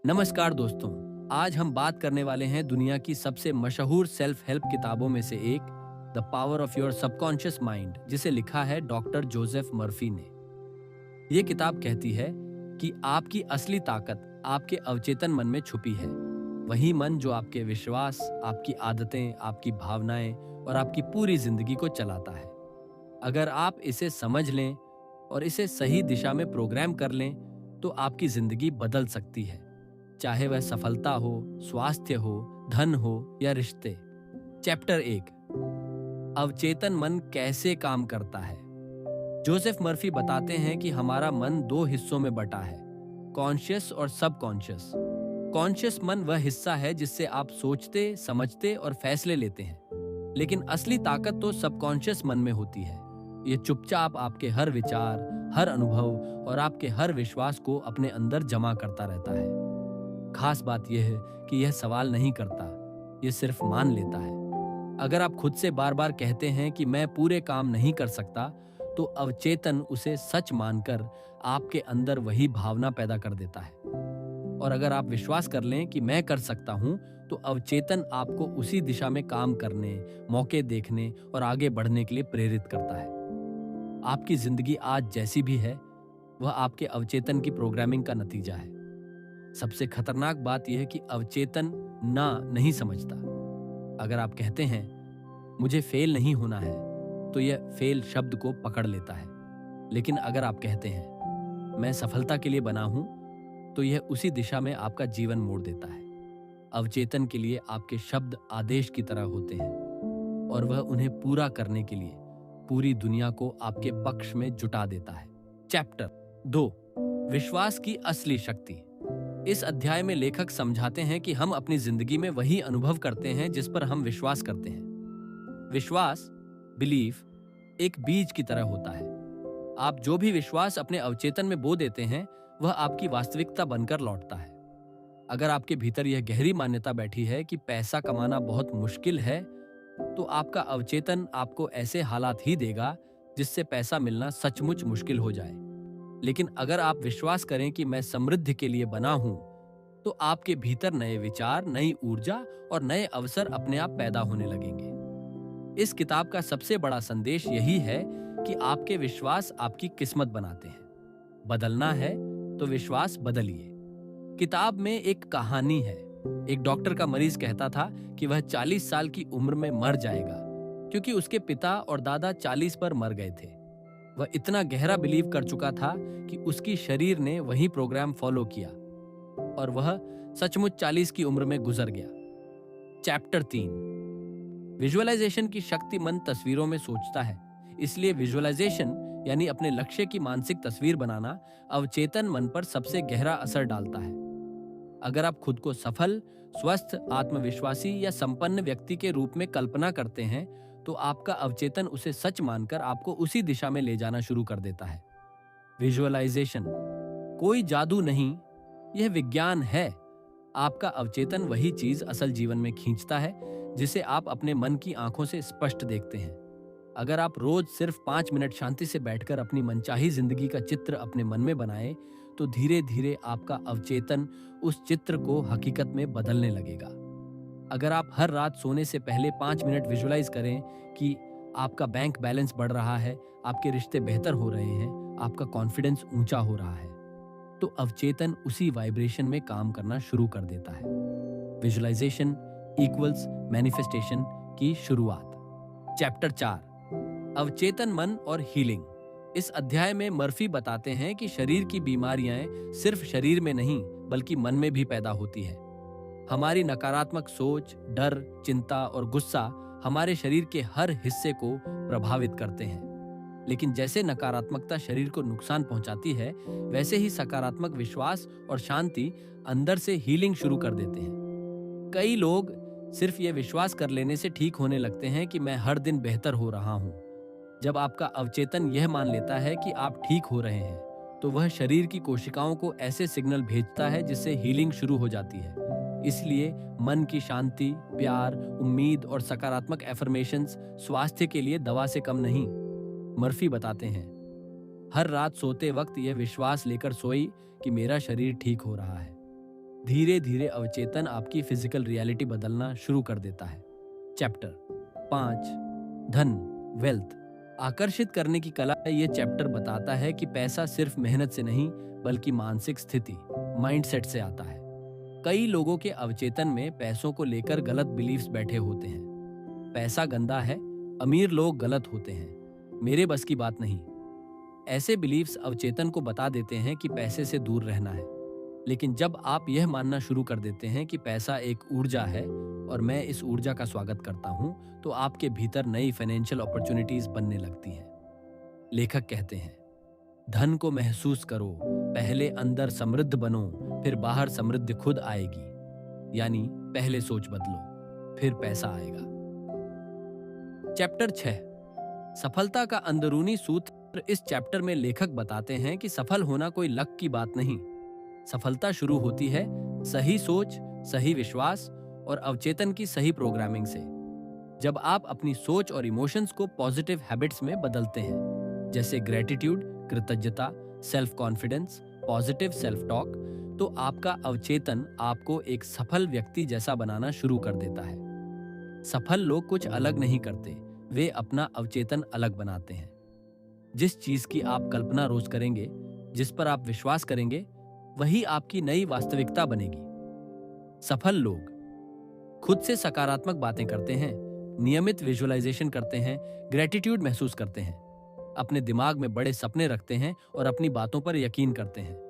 नमस्कार दोस्तों। आज हम बात करने वाले हैं दुनिया की सबसे मशहूर सेल्फ हेल्प किताबों में से एक, the power of your subconscious mind, जिसे लिखा है डॉक्टर जोसेफ मर्फी ने। यह किताब कहती है कि आपकी असली ताकत आपके अवचेतन मन में छुपी है। वही मन जो आपके विश्वास, आपकी आदतें, आपकी भावनाएं और आपकी पूरी जिंदगी को चलाता है। अगर आप इसे समझ लें और इसे सही दिशा में प्रोग्राम कर लें तो आपकी जिंदगी बदल सकती है, चाहे वह सफलता हो, स्वास्थ्य हो, धन हो या रिश्ते। चैप्टर 1, अवचेतन मन कैसे काम करता है। जोसेफ मर्फी बताते हैं कि हमारा मन दो हिस्सों में बटा है, कॉन्शियस और सबकॉन्शियस। कॉन्शियस मन वह हिस्सा है जिससे आप सोचते, समझते और फैसले लेते हैं, लेकिन असली ताकत तो सबकॉन्शियस मन में होती है। ये चुपचाप आपके हर विचार, हर अनुभव और आपके हर विश्वास को अपने अंदर जमा करता रहता है। खास बात यह है कि यह सवाल नहीं करता, यह सिर्फ मान लेता है। अगर आप खुद से बार बार कहते हैं कि मैं पूरे काम नहीं कर सकता, तो अवचेतन उसे सच मानकर आपके अंदर वही भावना पैदा कर देता है। और अगर आप विश्वास कर लें कि मैं कर सकता हूं, तो अवचेतन आपको उसी दिशा में काम करने, मौके देखने और आगे बढ़ने के लिए प्रेरित करता है। आपकी जिंदगी आज जैसी भी है, वह आपके अवचेतन की प्रोग्रामिंग का नतीजा है। सबसे खतरनाक बात यह है कि अवचेतन नहीं समझता। अगर आप कहते हैं मुझे फेल नहीं होना है, तो यह फेल शब्द को पकड़ लेता है। लेकिन अगर आप कहते हैं मैं सफलता के लिए बना हूं, तो यह उसी दिशा में आपका जीवन मोड़ देता है। अवचेतन के लिए आपके शब्द आदेश की तरह होते हैं और वह उन्हें पूरा करने के लिए पूरी दुनिया को आपके पक्ष में जुटा देता है। चैप्टर 2, विश्वास की असली शक्ति। इस अध्याय में लेखक समझाते हैं कि हम अपनी जिंदगी में वही अनुभव करते हैं जिस पर हम विश्वास करते हैं। विश्वास, बिलीफ, एक बीज की तरह होता है। आप जो भी विश्वास अपने अवचेतन में बो देते हैं, वह आपकी वास्तविकता बनकर लौटता है। अगर आपके भीतर यह गहरी मान्यता बैठी है कि पैसा कमाना बहुत मुश्किल है, तो आपका अवचेतन आपको ऐसे हालात ही देगा जिससे पैसा मिलना सचमुच मुश्किल हो जाए। लेकिन अगर आप विश्वास करें कि मैं समृद्धि के लिए बना हूं, तो आपके भीतर नए विचार, नई ऊर्जा और नए अवसर अपने आप पैदा होने लगेंगे। इस किताब का सबसे बड़ा संदेश यही है कि आपके विश्वास आपकी किस्मत बनाते हैं। बदलना है तो विश्वास बदलिए। किताब में एक कहानी है। एक डॉक्टर का मरीज कहता था कि वह 40 साल की उम्र में मर जाएगा, क्योंकि उसके पिता और दादा 40 पर मर गए थे। वह इतना गहरा बिलीव कर चुका था कि उसकी शरीर ने वही प्रोग्राम फॉलो किया और वह सचमुच 40 की उम्र में गुजर गया। चैप्टर 3, विजुअलाइजेशन की शक्ति। मन तस्वीरों में सोचता है, इसलिए विजुअलाइजेशन यानी अपने लक्ष्य की मानसिक तस्वीर बनाना अवचेतन मन पर सबसे गहरा असर डालता है। अगर आप खुद को सफल, स्वस्थ, आत्मविश्वासी या संपन्न व्यक्ति के रूप में कल्पना करते हैं, तो आपका अवचेतन उसे सच मानकर आपको उसी दिशा में ले जाना शुरू कर देता है। विजुअलाइजेशन कोई जादू नहीं, यह विज्ञान है। आपका अवचेतन वही चीज असल जीवन में खींचता है जिसे आप अपने मन की आंखों से स्पष्ट देखते हैं। अगर आप रोज सिर्फ 5 मिनट शांति से बैठकर अपनी मनचाही जिंदगी का चित्र अपने मन में बनाएं, तो धीरे धीरे आपका अवचेतन उस चित्र को हकीकत में बदलने लगेगा। अगर आप हर रात सोने से पहले 5 मिनट विजुअलाइज करें कि आपका बैंक बैलेंस बढ़ रहा है, आपके रिश्ते बेहतर हो रहे हैं, आपका कॉन्फिडेंस ऊंचा हो रहा है, तो अवचेतन उसी वाइब्रेशन में काम करना शुरू कर देता है। विजुअलाइजेशन इक्वल्स मैनिफेस्टेशन की शुरुआत। चैप्टर 4, अवचेतन मन और हीलिंग। इस अध्याय में मर्फी बताते हैं कि शरीर की बीमारियां सिर्फ शरीर में नहीं, बल्कि मन में भी पैदा होती है। हमारी नकारात्मक सोच, डर, चिंता और गुस्सा हमारे शरीर के हर हिस्से को प्रभावित करते हैं। लेकिन जैसे नकारात्मकता शरीर को नुकसान पहुंचाती है, वैसे ही सकारात्मक विश्वास और शांति अंदर से हीलिंग शुरू कर देते हैं। कई लोग सिर्फ ये विश्वास कर लेने से ठीक होने लगते हैं कि मैं हर दिन बेहतर हो रहा हूं। जब आपका अवचेतन यह मान लेता है कि आप ठीक हो रहे हैं, तो वह शरीर की कोशिकाओं को ऐसे सिग्नल भेजता है जिससे हीलिंग शुरू हो जाती है। इसलिए मन की शांति, प्यार, उम्मीद और सकारात्मक एफर्मेशंस स्वास्थ्य के लिए दवा से कम नहीं। मर्फी बताते हैं, हर रात सोते वक्त यह विश्वास लेकर सोई कि मेरा शरीर ठीक हो रहा है। धीरे धीरे अवचेतन आपकी फिजिकल रियलिटी बदलना शुरू कर देता है। चैप्टर 5, धन, वेल्थ, आकर्षित करने की कला। ये चैप्टर बताता है कि पैसा सिर्फ मेहनत से नहीं बल्कि मानसिक स्थिति, माइंडसेट से आता है। कई लोगों के अवचेतन में पैसों को लेकर गलत बिलीफ्स बैठे होते हैं। पैसा गंदा है, अमीर लोग गलत होते हैं, मेरे बस की बात नहीं। ऐसे बिलीफ्स अवचेतन को बता देते हैं कि पैसे से दूर रहना है। लेकिन जब आप यह मानना शुरू कर देते हैं कि पैसा एक ऊर्जा है और मैं इस ऊर्जा का स्वागत करता हूं, तो आपके भीतर नई फाइनेंशियल अपॉर्चुनिटीज बनने लगती हैं। लेखक कहते हैं, धन को महसूस करो, पहले अंदर समृद्ध बनो, फिर बाहर समृद्धि खुद आएगी। यानी पहले सोच बदलो, फिर पैसा आएगा। चैप्टर 6, सफलता का अंदरूनी सूत्र। इस चैप्टर में लेखक बताते हैं कि सफल होना कोई लक की बात नहीं। सफलता शुरू होती है सही सोच, सही विश्वास और अवचेतन की सही प्रोग्रामिंग से। जब आप अपनी सोच और इमोशंस को पॉजिटिव हैबिट्स में बदलते हैं, जैसे ग्रेटिट्यूड, कृतज्ञता, self confidence, positive self talk, तो आपका अवचेतन आपको एक सफल व्यक्ति जैसा बनाना शुरू कर देता है। सफल लोग कुछ अलग नहीं करते, वे अपना अवचेतन अलग बनाते हैं। जिस चीज की आप कल्पना रोज करेंगे, जिस पर आप विश्वास करेंगे, वही आपकी नई वास्तविकता बनेगी। सफल लोग खुद से सकारात्मक बातें करते हैं, नियमित विजुअलाइजेशन करते हैं, ग्रेटिट्यूड महसूस करते हैं, अपने दिमाग में बड़े सपने रखते हैं और अपनी बातों पर यकीन करते हैं।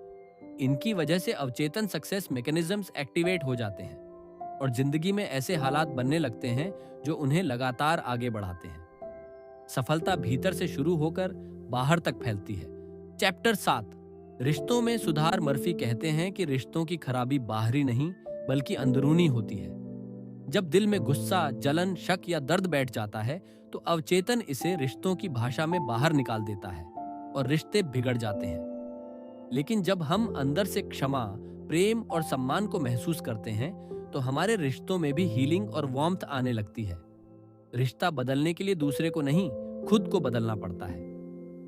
इनकी वजह से अवचेतन सक्सेस मैकेनिज्म्स एक्टिवेट हो जाते हैं और जिंदगी में ऐसे हालात बनने लगते हैं जो उन्हें लगातार आगे बढ़ाते हैं। सफलता भीतर से शुरू होकर बाहर तक फैलती है। चैप्टर 7, रिश्तों में सुधार। मर्फी कहते हैं कि रिश्तों की खराबी बाहरी नहीं बल्कि अंदरूनी होती है। जब दिल में गुस्सा, जलन, शक या दर्द बैठ जाता है, तो अवचेतन इसे रिश्तों की भाषा में बाहर निकाल देता है और रिश्ते बिगड़ जाते हैं। लेकिन जब हम अंदर से क्षमा, प्रेम और सम्मान को महसूस करते हैं, तो हमारे रिश्तों में भी हीलिंग और वार्मथ आने लगती है। रिश्ता बदलने के लिए दूसरे को नहीं, खुद को बदलना पड़ता है।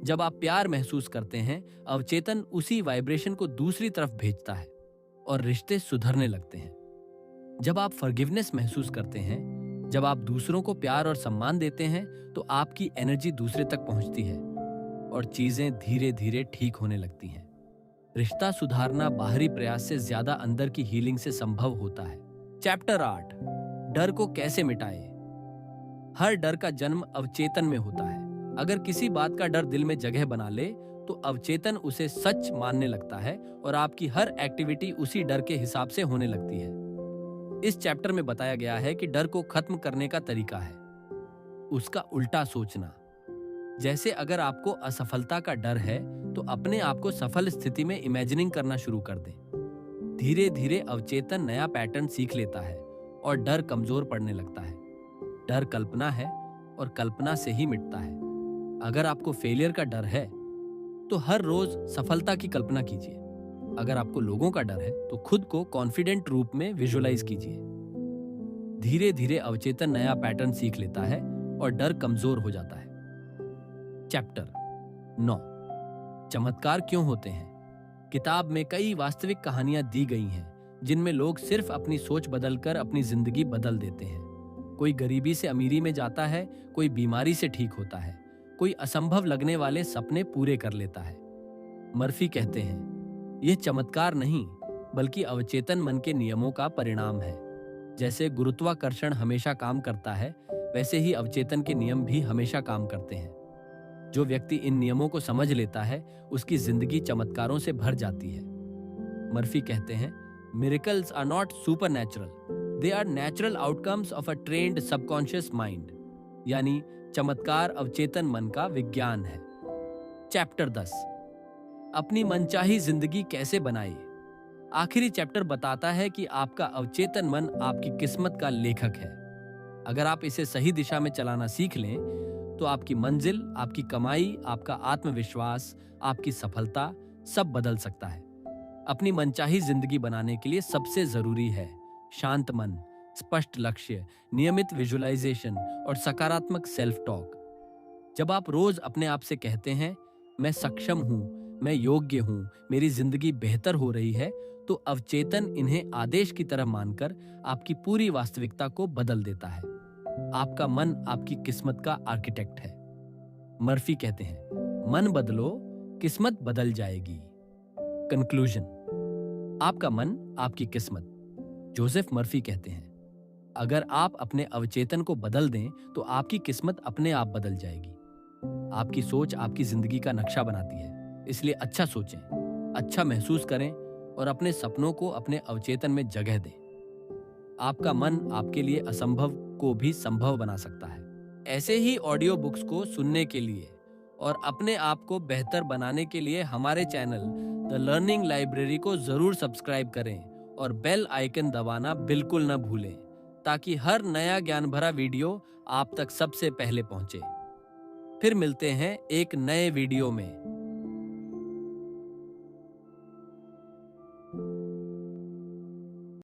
जब आप प्यार महसूस करते हैं, अवचेतन उसी वाइब्रेशन को दूसरी तरफ भेजता है और रिश्ते सुधरने लगते हैं। जब आप फॉरगिवनेस महसूस करते हैं, जब आप दूसरों को प्यार और सम्मान देते हैं, तो आपकी एनर्जी दूसरे तक पहुंचती है और चीजें धीरे धीरे ठीक होने लगती हैं। रिश्ता सुधारना बाहरी प्रयास से ज्यादा अंदर की हीलिंग से संभव होता है। चैप्टर 8, डर को कैसे मिटाएं। हर डर का जन्म अवचेतन में होता है। अगर किसी बात का डर दिल में जगह बना ले, तो अवचेतन उसे सच मानने लगता है और आपकी हर एक्टिविटी उसी डर के हिसाब से होने लगती है। इस चैप्टर में बताया गया है कि डर को खत्म करने का तरीका है उसका उल्टा सोचना। जैसे अगर आपको असफलता का डर है, तो अपने आप को सफल स्थिति में इमेजिनिंग करना शुरू कर दें। धीरे धीरे अवचेतन नया पैटर्न सीख लेता है और डर कमजोर पड़ने लगता है। डर कल्पना है और कल्पना से ही मिटता है। अगर आपको फेलियर का डर है, तो हर रोज सफलता की कल्पना कीजिए। अगर आपको लोगों का डर है, तो खुद को कॉन्फिडेंट रूप में विजुअलाइज कीजिए। धीरे धीरे अवचेतन नया पैटर्न सीख लेता है और डर कमजोर हो जाता है। चैप्टर 9, चमत्कार क्यों होते हैं। किताब में कई वास्तविक कहानियां दी गई हैं, जिनमें लोग सिर्फ अपनी सोच बदलकर अपनी जिंदगी बदल देते हैं। कोई गरीबी से अमीरी में जाता है, कोई बीमारी से ठीक होता है, कोई असंभव लगने वाले सपने पूरे कर लेता है। मर्फी कहते हैं, यह चमत्कार नहीं बल्कि अवचेतन मन के नियमों का परिणाम है। जैसे गुरुत्वाकर्षण हमेशा काम करता है, वैसे ही अवचेतन के नियम भी हमेशा काम करते हैं। जो व्यक्ति इन नियमों को समझ लेता है, उसकी जिंदगी चमत्कारों से भर जाती है। मर्फी कहते हैं, miracles are not supernatural, they are natural outcomes of a trained subconscious mind. यानी चमत्कार अवचेतन मन का विज्ञान है। चैप्टर 10, अपनी मनचाही जिंदगी कैसे बनाए। आखिरी चैप्टर बताता है कि आपका अवचेतन मन आपकी किस्मत का लेखक है। अगर आप इसे सही दिशा में चलाना सीख लें, तो आपकी मंजिल, आपकी कमाई, आपका आत्मविश्वास, आपकी सफलता सब बदल सकता है। अपनी मनचाही जिंदगी बनाने के लिए सबसे जरूरी है शांत मन, स्पष्ट लक्ष्य, नियमित विजुअलाइजेशन और सकारात्मक सेल्फ टॉक। जब आप रोज अपने आप से कहते हैं, मैं सक्षम हूं, मैं योग्य हूं, मेरी जिंदगी बेहतर हो रही है, तो अवचेतन इन्हें आदेश की तरह मानकर आपकी पूरी वास्तविकता को बदल देता है। आपका मन आपकी किस्मत का आर्किटेक्ट है। मर्फी कहते हैं, मन बदलो, किस्मत बदल जाएगी। कंक्लूजन, आपका मन आपकी किस्मत। जोसेफ मर्फी कहते हैं, अगर आप अपने अवचेतन को बदल दें तो आपकी किस्मत अपने आप बदल जाएगी। आपकी सोच आपकी जिंदगी का नक्शा बनाती है, इसलिए अच्छा सोचें, अच्छा महसूस करें और अपने सपनों को अपने अवचेतन में जगह दें। आपका मन आपके लिए असंभव को भी संभव बना सकता है। ऐसे ही ऑडियो बुक्स को सुनने के लिए और अपने आप को बेहतर बनाने के लिए हमारे चैनल द लर्निंग लाइब्रेरी को जरूर सब्सक्राइब करें और बेल आइकन दबाना बिल्कुल न भूलें, ताकि हर नया ज्ञान भरा वीडियो आप तक सबसे पहले पहुंचे। फिर मिलते हैं एक नए वीडियो में।